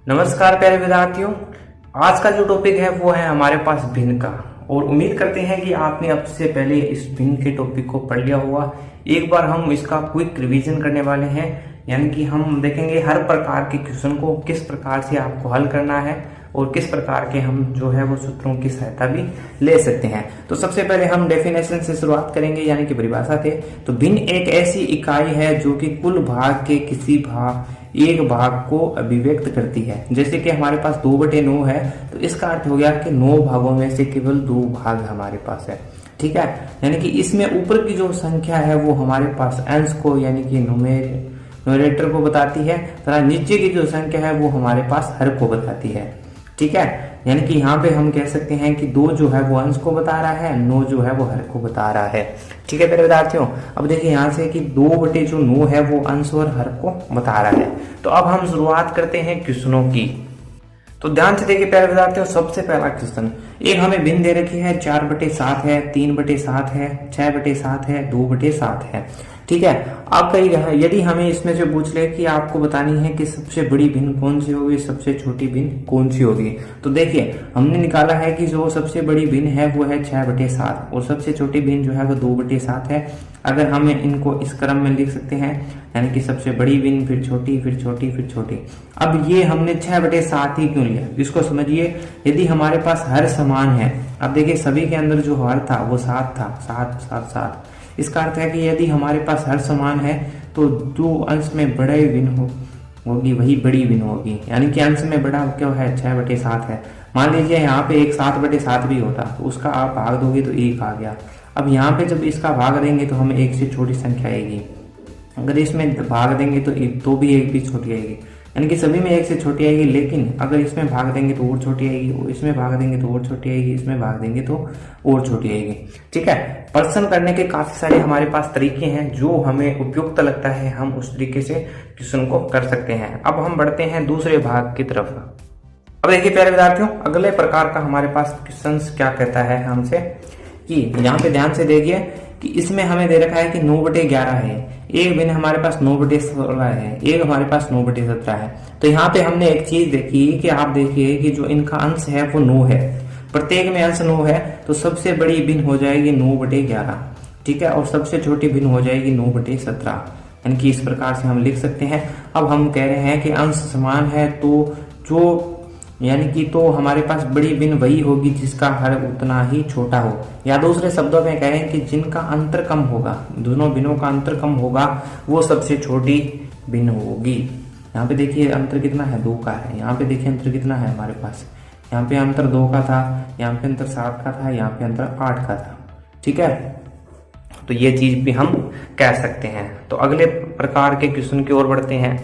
नमस्कार प्यारे विद्यार्थियों। आज का जो टॉपिक है वो है हमारे पास भिन्न का। और उम्मीद करते हैं कि आपने अब से पहले इस भिन्न के टॉपिक को पढ़ लिया होगा। एक बार हम इसका क्विक रिवीजन करने वाले हैं, यानी कि हम देखेंगे हर प्रकार के क्वेश्चन को किस प्रकार से आपको हल करना है और किस प्रकार के हम जो है वो सूत्रों की सहायता भी ले सकते हैं। तो सबसे पहले हम डेफिनेशन से शुरुआत करेंगे, यानी कि परिभाषा थे। तो भिन्न एक ऐसी इकाई है जो कि कुल भाग के किसी एक भाग को अभिव्यक्त करती है। जैसे कि हमारे पास 2/9 है, तो इसका अर्थ हो गया कि 9 भागों में से केवल 2 भाग हमारे पास है। ठीक है, यानी कि इसमें ऊपर की जो संख्या है वो हमारे पास अंश को यानी कि न्यूमरेटर को बताती है, तथा नीचे की जो संख्या है वो हमारे पास हर को बताती है। ठीक है, यानी कि यहाँ पे हम कह सकते हैं कि 2 जो है वो अंश को बता रहा है, 9 जो है वो हर को बता रहा है। ठीक है मेरे विद्यार्थियों, अब देखिए यहाँ से कि 2/9 है वो अंश और हर को बता रहा है। तो अब हम शुरुआत करते हैं क्वेश्चनों की। तो ध्यान से देखिए प्यारे विद्यार्थियों, सबसे पहला क्वेश्चन, एक हमें भिन्न दे रखी है 4/7 है, 3/7 है, 6/7 है, 2/7 है। ठीक है, अब कहिएगा यदि हमें इसमें से पूछ ले कि आपको बतानी है कि सबसे बड़ी भिन्न कौन सी होगी, सबसे छोटी भिन्न कौन सी होगी, तो देखिए हमने निकाला है कि जो सबसे बड़ी भिन्न है वो है 6/7 और सबसे छोटी भिन्न जो है वो 2/7 है। अगर हमें इनको इस क्रम में लिख सकते हैं, यानी कि सबसे बड़ी भिन्न, फिर छोटी, फिर छोटी, फिर छोटी। अब ये हमने 6/7 ही क्यों लिया, इसको समझिए। यदि हमारे पास हर समान है, अब देखिए सभी के अंदर जो हर था वो 7 था, 7 7 7। इसका अर्थ है कि यदि हमारे पास हर समान है तो जो अंश में बड़े भिन्न होगी वही बड़ी भिन्न होगी, यानी कि अंश में बड़ा क्या है 6/7 है। मान लीजिए यहाँ पे एक 7/7 भी होता तो उसका आप भाग दोगे तो 1 आ गया। अब यहाँ पे जब इसका भाग देंगे तो हमें 1 से छोटी संख्या आएगी, अगर इसमें भाग देंगे तो भी 1 भी छोटी आएगी, यानी कि सभी में 1 से छोटी आएगी। लेकिन अगर इसमें भाग देंगे तो और छोटी आएगी, इसमें भाग देंगे तो और छोटी आएगी, इसमें भाग देंगे तो और छोटी आएगी। ठीक है, प्रश्न करने के काफी सारे हमारे पास तरीके हैं, जो हमें उपयुक्त लगता है हम उस तरीके से क्वेश्चन को कर सकते हैं। अब हम बढ़ते हैं दूसरे भाग की तरफ। अब देखिए प्यारे विद्यार्थियों, अगले प्रकार का हमारे पास क्वेश्चन क्या कहता है हमसे कि यहाँ पे ध्यान से देखिए कि इसमें हमें दे रखा है कि 9/11 है, एक भिन्न हमारे पास 9/16 है, एक हमारे पास 9/17 है। तो यहाँ पे हमने एक चीज देखी कि आप देखिए कि जो इनका अंश है वो 9 है, प्रत्येक में अंश 9 है, तो सबसे बड़ी भिन्न हो जाएगी 9/11। ठीक है, और सबसे छोटी भिन्न हो जाएगी 9/17, यानी कि इस प्रकार से हम लिख सकते हैं। अब हम कह रहे हैं कि अंश समान है तो जो यानी कि तो हमारे पास बड़ी भिन्न वही होगी जिसका हर उतना ही छोटा हो, या दूसरे शब्दों में कहें कि जिनका अंतर कम होगा, दोनों भिन्नों का अंतर कम होगा वो सबसे छोटी भिन्न होगी। यहाँ पे देखिए अंतर कितना है, 2 का है। यहाँ पे देखिए अंतर कितना है हमारे पास, यहाँ पे अंतर 2 का था, यहाँ पे अंतर 7 का था, यहाँ पे अंतर 8 का था। ठीक है, तो ये चीज भी हम कह सकते हैं। तो अगले प्रकार के क्वेश्चन की ओर बढ़ते हैं।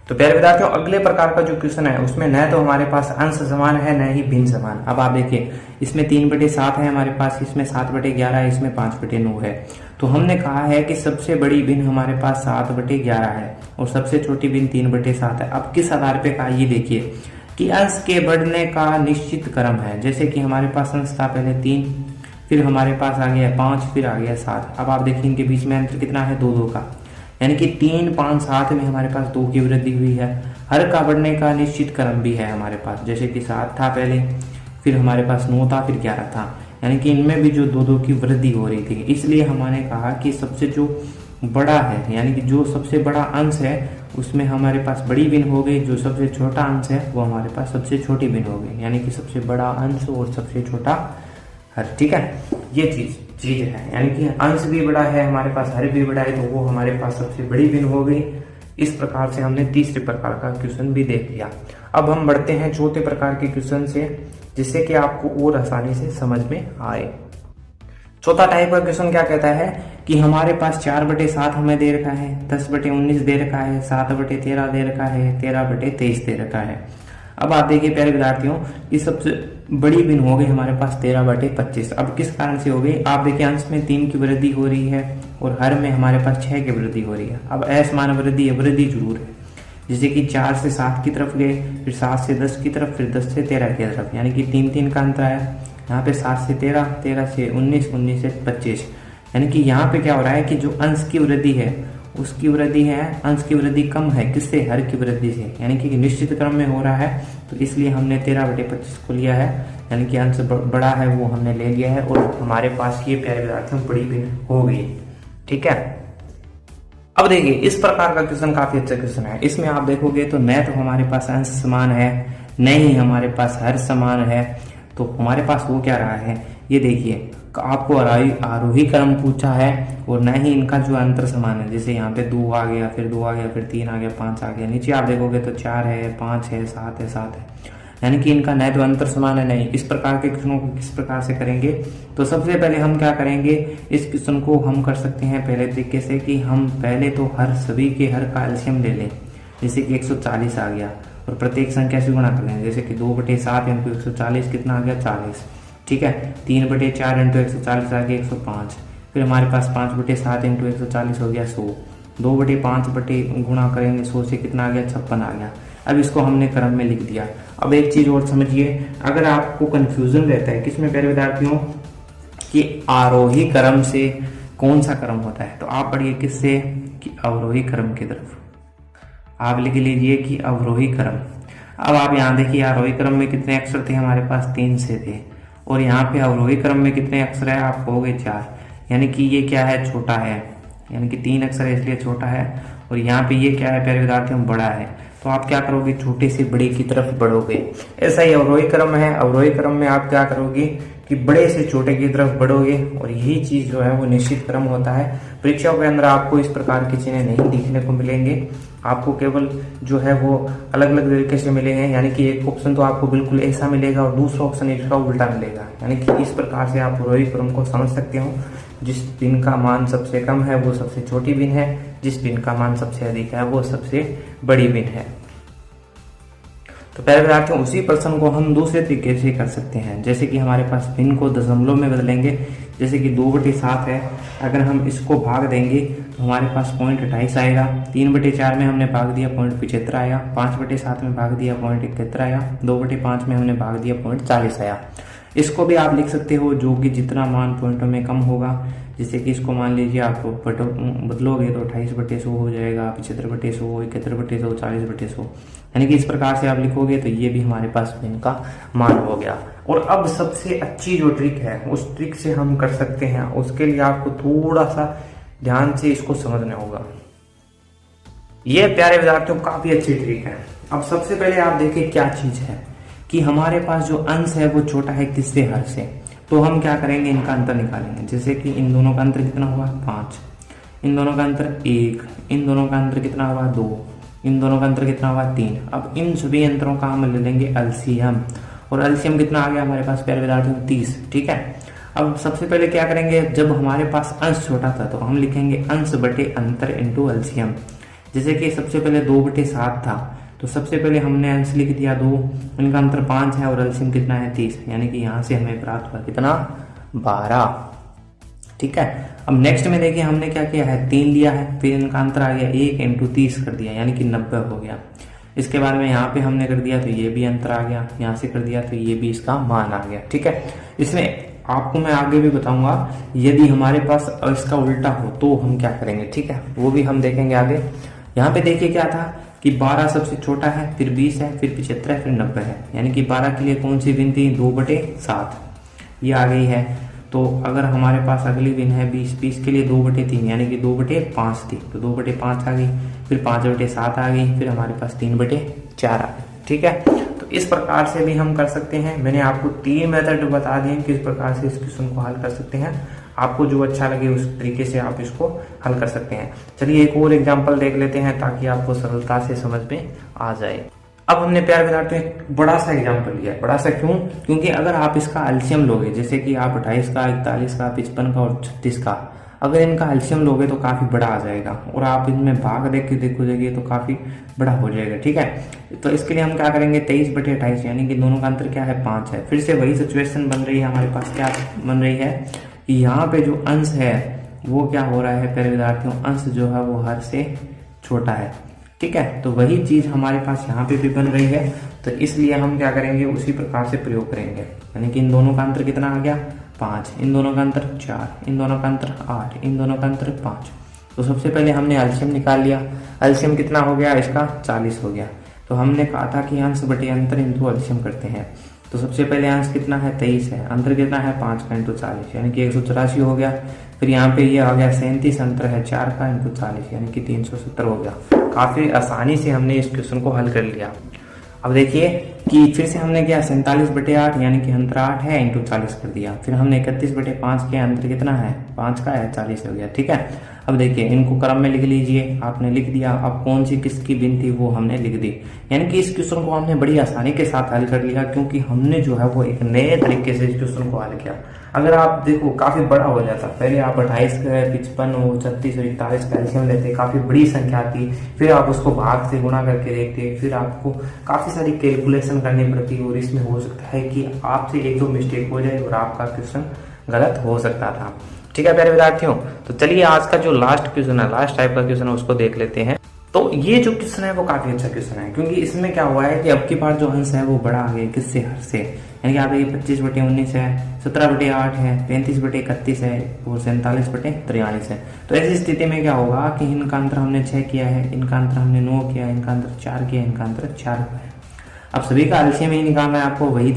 तो प्यारे विद्यार्थियों, अगले प्रकार का जो क्वेश्चन है उसमें न तो हमारे पास अंश समान है न ही भिन्न समान। अब आप देखिए इसमें 3/7 है हमारे पास, इसमें 7/11 है, इसमें 5/9 है। तो हमने कहा है कि सबसे बड़ी भिन्न हमारे पास 7/11 है और सबसे छोटी भिन्न 3/7 है। अब किस आधार पे कहा, ये देखिए कि अंश के बढ़ने का निश्चित क्रम है। जैसे कि हमारे पास अंश था पहले 3, फिर हमारे पास आ गया 5, फिर आ गया 7। अब आप देखिए इनके बीच में अंतर कितना है, 2 का, यानी कि 3 5 7 में हमारे पास 2 की वृद्धि हुई है। हर का बढ़ने का निश्चित क्रम भी है हमारे पास, जैसे कि 7 था पहले, फिर हमारे पास 9 था, फिर 11 था, यानी कि इनमें भी जो 2 की वृद्धि हो रही थी। इसलिए हमने कहा कि सबसे जो बड़ा है, यानी कि जो सबसे बड़ा अंश है उसमें हमारे पास बड़ी भिन्न हो गई, जो सबसे छोटा अंश है वो हमारे पास सबसे छोटी भिन्न हो गई, यानी कि सबसे बड़ा अंश और सबसे छोटा हर। ठीक है, ये चीज है, यानी कि अंश भी बड़ा है हमारे पास, हर भी बड़ा है, तो वो हमारे पास सबसे बड़ी भिन्न हो गई। इस प्रकार से हमने तीसरे प्रकार का क्वेश्चन भी देख लिया। अब हम बढ़ते हैं चौथे प्रकार के क्वेश्चन से, जिससे कि आपको और आसानी से समझ में आए। चौथा टाइप का क्वेश्चन क्या कहता है कि हमारे पास 4/7 हमें दे रखा है, 10/19 दे रखा है, 7/13 दे रखा है, 13/23 दे रखा है। अब आप देखिए प्यारे विद्यार्थियों कि सबसे बड़ी भिन्न हो गई हमारे पास 13/25। अब किस कारण से हो गई, आप देखिए अंश में 3 की वृद्धि हो रही है और हर में हमारे पास 6 की वृद्धि हो रही है। अब असमान वृद्धि जरूर है, जैसे कि 4 से 7 की तरफ गए, फिर 7 से 10 की तरफ, फिर 10 से 13 की तरफ, यानी कि 3 का अंतर है। यहाँ पे 7 से 13, 13 से 19, 19 से 25, यानी कि यहाँ पे क्या हो रहा है कि जो अंश की वृद्धि है उसकी वृद्धि है, अंश की वृद्धि कम है किससे, हर की वृद्धि से, यानी कि निश्चित क्रम में हो रहा है, तो इसलिए हमने 13/25 को लिया है, यानी कि अंश बड़ा है वो हमने ले लिया है और हमारे पास ये प्यारे विद्यार्थियों बड़ी भिन्न हो गई। ठीक है, अब देखिए इस प्रकार का क्वेश्चन काफी अच्छा क्वेश्चन है। इसमें आप देखोगे तो न तो हमारे पास अंश समान है, न ही हमारे पास हर समान है, तो हमारे पास वो क्या रहा है, ये देखिए आपको आरोही क्रम पूछा है और न ही इनका जो अंतर समान है। जैसे यहाँ पे 2 आ गया, फिर 2 आ गया, फिर 3 आ गया, 5 आ गया, नीचे आप देखोगे तो 4 है, 5 है, 7 है, 7 है, यानी कि इनका न तो अंतर समान है नहीं। इस प्रकार के क्वेश्चनों को किस प्रकार से करेंगे, तो सबसे पहले हम क्या करेंगे, इस क्वेश्चन को हम कर सकते हैं पहले तरीके से कि हम पहले तो सभी के हर का एलसीएम ले लें। जैसे कि 140 आ गया और प्रत्येक संख्या से गुणा कर लें। जैसे कि 2/7 × 140 कितना आ गया, 40। ठीक है, 3/4 × 140 आ गया 105। फिर हमारे पास 5/7 × 140 हो गया 100। 2/5 गुणा करेंगे 100 से कितना आ गया, 56 आ गया। अब इसको हमने क्रम में लिख दिया। अब एक चीज और समझिए, अगर आपको कंफ्यूजन रहता है किसमें प्यारे विद्यार्थियों कि आरोही क्रम से कौन सा क्रम होता है, तो आप पढ़िए किससे, कि अवरोही क्रम की तरफ आप लिख लीजिए कि अवरोही क्रम। अब आप यहाँ देखिए आरोही क्रम में कितने अक्षर थे, हमारे पास 3 से थे, और यहाँ पे अवरोही क्रम में कितने अक्षर है, आप कहोगे 4, यानी कि ये क्या है, छोटा है, यानी कि 3 अक्षर है इसलिए छोटा है, और यहाँ पे ये क्या है प्यारे विद्यार्थियों, बड़ा है। तो आप क्या करोगे, छोटे से बड़े की तरफ बढ़ोगे। ऐसा ही अवरोही क्रम है, अवरोही क्रम में आप क्या करोगे कि बड़े से छोटे की तरफ बढ़ोगे, और यही चीज जो है वो निश्चित क्रम होता है। परीक्षाओं के अंदर आपको इस प्रकार की चीजें नहीं दिखने को मिलेंगे, आपको केवल जो है वो अलग अलग तरीके से मिलेंगे, यानी कि एक ऑप्शन तो आपको बिल्कुल ऐसा मिलेगा और दूसरा ऑप्शन इसका उल्टा मिलेगा, यानी कि इस प्रकार से आप अवरोही क्रम को समझ सकते हो। जिस भिन्न का मान सबसे कम है वो सबसे छोटी भिन्न है, जिस भिन्न का मान सबसे अधिक है वो सबसे बड़ी भिन्न है। तो प्यारे विद्यार्थियों उसी प्रश्न को हम दूसरे तरीके से कर सकते हैं, जैसे कि हमारे पास भिन्न को दशमलव में बदलेंगे। जैसे कि 2/7 है, अगर हम इसको भाग देंगे तो हमारे पास 0.28 आएगा। 3/4 में हमने भाग दिया 0.75 आया, 5/7 में भाग दिया 0.71 आया, 2/5 में हमने भाग दिया 0.40 आया। इसको भी आप लिख सकते हो जो कि जितना मान पॉइंटों में कम होगा, जैसे कि इसको मान लीजिए आप बदलोगे तो 28/100 हो जाएगा, 75/100, 71/100, 40/100, यानी कि इस प्रकार से आप लिखोगे तो ये भी हमारे पास भिन्न का मान हो गया। और अब सबसे अच्छी जो ट्रिक है उस ट्रिक से हम कर सकते हैं, उसके लिए आपको थोड़ा सा ध्यान से इसको समझना होगा। ये प्यारे विद्यार्थियों काफी अच्छी ट्रिक है। अब सबसे पहले आप देखिए क्या चीज है कि हमारे पास जो अंश है वो छोटा है किससे, हर से। तो हम क्या करेंगे, इनका अंतर निकालेंगे। जैसे कि इन दोनों का अंतर कितना हुआ, 5, इन दोनों का अंतर 1, इन दोनों का अंतर कितना हुआ, 2, इन दोनों का अंतर कितना हुआ, 3। अब इन सभी अंतरों का हम ले लेंगे एलसीएम, और एलसीएम कितना आ गया हमारे पास प्यारे विद्यार्थियों, 30। ठीक है, अब सबसे पहले क्या करेंगे, जब हमारे पास अंश छोटा था तो हम लिखेंगे अंश बटे अंतर इंटू एलसीएम। जैसे कि सबसे पहले 2/7 था, तो सबसे पहले हमने अंश लिख दिया 2, इनका अंतर 5 है और एलसीएम कितना है, 30, यानी कि यहाँ से हमें प्राप्त हुआ कितना, 12। ठीक है, अब नेक्स्ट में देखिए हमने क्या किया है, 3 लिया है, फिर इनका अंतर आ गया 1 × 30 कर दिया, यानी कि 90 हो गया। इसके बाद में यहाँ पे हमने कर दिया तो ये भी अंतर आ गया, यहाँ से कर दिया तो ये भी इसका मान आ गया। ठीक है, इसमें आपको मैं आगे भी बताऊंगा यदि हमारे पास इसका उल्टा हो तो हम क्या करेंगे। ठीक है, वो भी हम देखेंगे आगे। यहाँ पे देखिए क्या था कि 12 सबसे छोटा है, फिर 20 है, फिर 75 है, फिर 90 है, यानी कि 12 के लिए कौन सी गिनती, 2/7 ये आ गई है। तो अगर हमारे पास अगली भिन्न है 20 के लिए 2/3, यानी कि 2/5 थी, तो 2/5 आ गई, फिर 5/7 आ गई, फिर हमारे पास 3/4 आ गई। ठीक है, तो इस प्रकार से भी हम कर सकते हैं। मैंने आपको 3 मेथड बता दिए किस प्रकार से इस क्वेश्चन को हल कर सकते हैं। आपको जो अच्छा लगे उस तरीके से आप इसको हल कर सकते हैं। चलिए एक और एग्जाम्पल देख लेते हैं ताकि आपको सरलता से समझ में आ जाए। अब हमने प्यारे विद्यार्थियों एक बड़ा सा एग्जाम्पल लिया है। बड़ा सा क्यों, क्योंकि अगर आप इसका एलसीएम लोगे, जैसे कि आप 28 का, 41 का, 55 का और 36 का, अगर इनका एलसीएम लोगे तो काफी बड़ा आ जाएगा, और आप इनमें भाग देख के देखोगे तो काफी बड़ा हो जाएगा। ठीक है, तो इसके लिए हम क्या करेंगे, 23/28, यानी कि दोनों का अंतर क्या है, 5 है। फिर से वही सिचुएशन बन रही है, हमारे पास क्या बन रही है कि यहाँ पे जो अंश है वो क्या हो रहा है प्यारे विद्यार्थियों, अंश जो है वो हर से छोटा है। ठीक है, तो वही चीज हमारे पास यहाँ पे भी बन रही है, तो इसलिए हम क्या करेंगे, उसी प्रकार से प्रयोग करेंगे। यानी कि इन दोनों का अंतर कितना आ गया, 5, इन दोनों का अंतर 4, इन दोनों का अंतर 8, इन दोनों का अंतर 5। तो सबसे पहले हमने एलसीएम निकाल लिया। एलसीएम कितना हो गया इसका, 40 हो गया। तो हमने कहा था कि अंश बटे अंतर इंटू एलसीएम करते हैं। तो सबसे पहले अंश कितना है, 23 है, अंतर कितना है 5 का इंटू 40 यानी कि 184 हो गया। फिर यहाँ पे ये आ गया 37, अंतर है 4 का इंटू 40 यानी कि 370 हो गया। काफी आसानी से हमने इस क्वेश्चन को हल कर लिया। अब देखिए कि फिर से हमने क्या 47/8 यानी कि अंतर 8 है इंटू 40 कर दिया। फिर हमने 31/5 किया, अंतर कितना है 5 का है, 40 हो गया। ठीक है, अब देखिए इनको क्रम में लिख लीजिए। आपने लिख दिया, अब कौन सी किसकी भिन्न थी वो हमने लिख दी। यानी कि इस क्वेश्चन को हमने बड़ी आसानी के साथ हल कर लिया, क्योंकि हमने जो है वो एक नए तरीके से इस क्वेश्चन को हल किया। अगर आप देखो काफी बड़ा हो जाता, पहले आप 28 का 55 36 और 41 का एलसीएम लेते, काफी बड़ी संख्या थी, फिर आप उसको भाग से गुणा करके देखते, फिर आपको काफी सारी कैलकुलेशन करनी पड़ती और इसमें हो सकता है कि आपसे एक दो मिस्टेक हो जाए और आपका क्वेश्चन गलत हो सकता था। ठीक है प्यारे विद्यार्थियों, तो चलिए आज का जो लास्ट क्वेश्चन है, लास्ट टाइप का क्वेश्चन है, उसको देख लेते हैं। तो ये जो क्वेश्चन है वो काफी अच्छा क्वेश्चन है, क्योंकि इसमें क्या हुआ है कि अब की बार जो अंश है वो बड़ा आ गया, किससे, हर से। यानी कि आप ये 25/19 है, 17/8 है, 35/31 है और 47/43 है। तो ऐसी स्थिति में क्या होगा कि इनका अंतर हमने 6 किया है, इनका अंतर हमने 9 किया, इनका अंतर 4 किया, इनका अंतर 4 है। अब सभी का एलसीएम ही निकालना है आपको, वही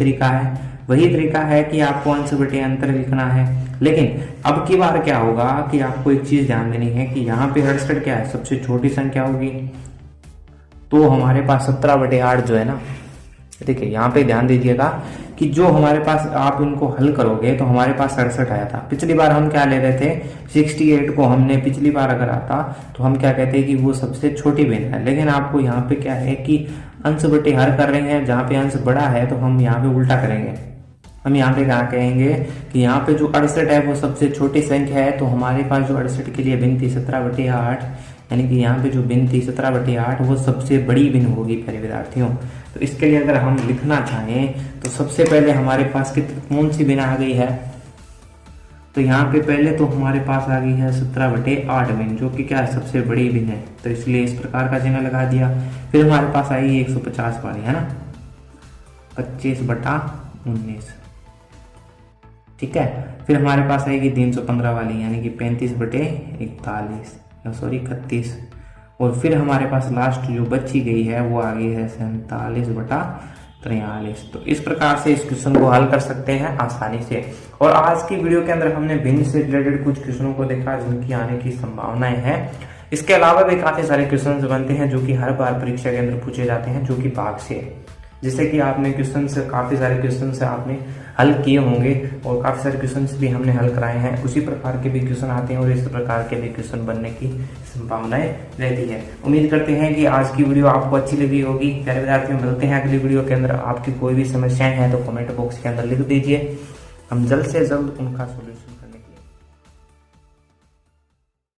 तरीका है कि आपको अंश बटे अंतर लिखना है। लेकिन अब की बार क्या होगा कि आपको एक चीज ध्यान देनी है कि यहाँ पे 68 क्या है, सबसे छोटी संख्या होगी। तो हमारे पास 17/8 जो है ना, देखिए यहाँ पे ध्यान दीजिएगा कि जो हमारे पास आप इनको हल करोगे तो हमारे पास 68 आया था। पिछली बार हम क्या ले रहे थे, 68 को हमने पिछली बार अगर आता तो हम क्या कहते हैं कि वो सबसे छोटी भिन्न है। लेकिन आपको यहाँ पे क्या है कि अंश बटे हर कर रहे हैं, जहाँ पे अंश बड़ा है तो हम यहाँ पे उल्टा करेंगे। हम यहाँ पे क्या कहेंगे कि यहाँ पे जो 68 है वो सबसे छोटी संख्या है, तो हमारे पास जो 68 के लिए भिन्न थी 17/8, यानी कि यहाँ पे जो भिन्न थी 17/8 वो सबसे बड़ी भिन्न होगी प्यारे विद्यार्थियों। तो इसके लिए अगर हम लिखना चाहें तो सबसे पहले हमारे पास कौन सी भिन्न आ गई है, तो यहाँ पे पहले तो हमारे पास आ गई है 17/8 भिन्न, जो कि क्या है सबसे बड़ी भिन्न है, तो इसलिए इस प्रकार का चिन्ह लगा दिया। फिर हमारे पास आई 150 वाली, है ना, 25/19। ठीक है, फिर हमारे पास आएगी 315 वाली, यानी कि 31 और फिर हमारे पास लास्ट जो बची गई है वो आ गई है 47/43। तो इस प्रकार से इस क्वेश्चन को हल कर सकते हैं आसानी से। और आज की वीडियो के अंदर हमने भिन्न से रिलेटेड कुछ क्वेश्चनों को देखा जिनकी आने की संभावनाएं हैं। इसके अलावा भी काफी सारे क्वेश्चन बनते हैं जो कि हर बार परीक्षा के अंदर पूछे जाते हैं, जो कि भाग से है। जैसे कि आपने काफी सारे क्वेश्चन से आपने हल किए होंगे और काफी सारे क्वेश्चन भी हमने हल कराए हैं, उसी प्रकार के भी क्वेश्चन आते हैं और इस प्रकार के भी क्वेश्चन बनने की संभावनाएं रहती है। उम्मीद करते हैं कि आज की वीडियो आपको अच्छी लगी होगी। प्यारे विद्यार्थियों, मिलते हैं अगली वीडियो के अंदर। आपकी कोई भी समस्याएं हैं तो कमेंट बॉक्स के अंदर लिख दीजिए, हम जल्द से जल्द उनका सोल्यूशन करने